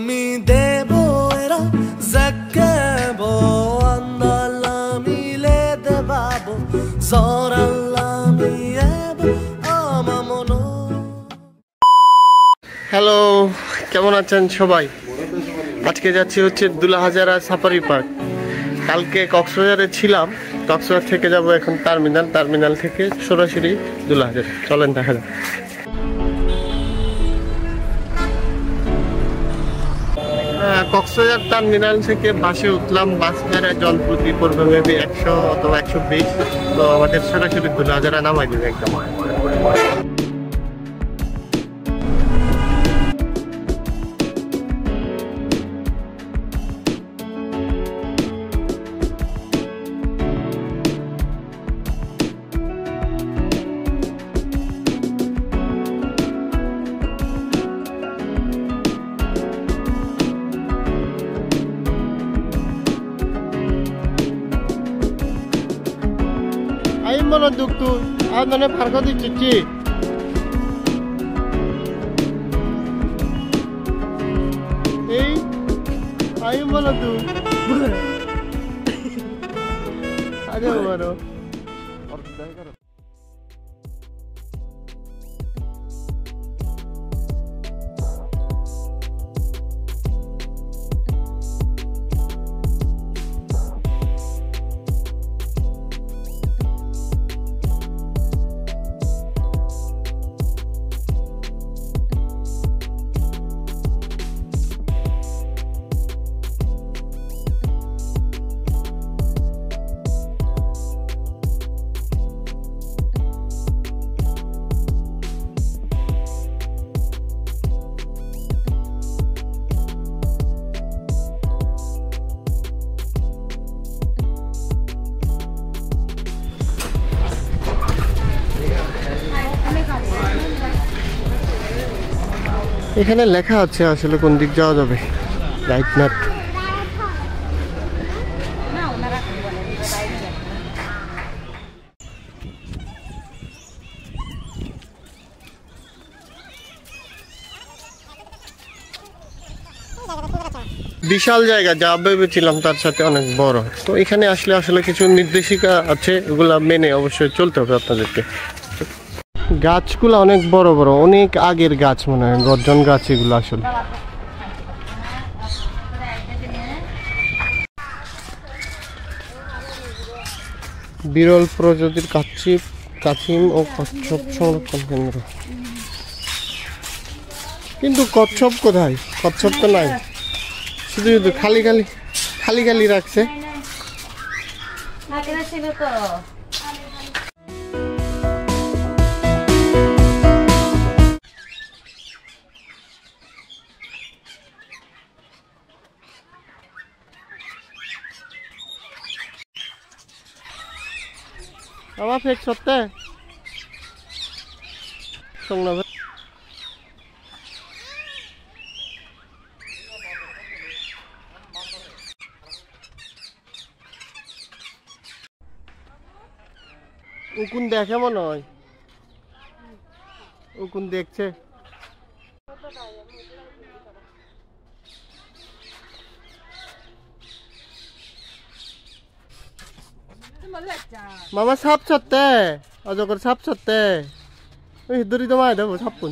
mi devo era zakkebo andallami le devabo zorallami ebo amamono। Hello, কেমন আছেন সবাই? আজকে যাচ্ছি হচ্ছে দুলাহাজারা সাফারি পার্ক। কালকে কক্সবাজারে ছিলাম, কক্সবাজার থেকে যাব এখন টার্মিনাল থেকে সরাসরি দুলাহাজার। চলেন দেখা যাক। কক্সবাজার টার্মিনাল থেকে বাসে উঠলাম, বাস ভাড়া জনপ্রতি পড়বে মেবি 100 অথবা 120। তো আমাদের সরাসরি দুলাহাজারা নামাই দেবে একদম। Ayun mo lang dugto, ano na parko di chichi. Eh, ayun mo lang do. Ano mo? এখানে লেখা আছে আসলে কোন দিক যাওয়া যাবে, রাইট নাট। বিশাল জায়গা, যা ভেবেছিলাম তার সাথে অনেক বড়। তো এখানে আসলে আসলে কিছু নির্দেশিকা আছে, এগুলা মেনে অবশ্যই চলতে হবে আপনাদেরকে। গাছগুলো অনেক বড় বড়, অনেক আগের গাছ মনে হয়, গর্জন গাছ এগুলো আসলে। বিরল প্রজাতির কাছিম ও কচ্ছপ সংরক্ষণ কেন্দ্র। কিন্তু কচ্ছপ কোথায়? কচ্ছপ তো নাই, শুধু শুধু খালি রাখছে। Apa fake sotte? Song na ba? Ukun দেখে মনে হয়, উকুন দেখছে। মামা সাপ ছত্তে, অজগর সাপ ছত্তে। ওই দড়ি তো মায় দেবো সাপুন।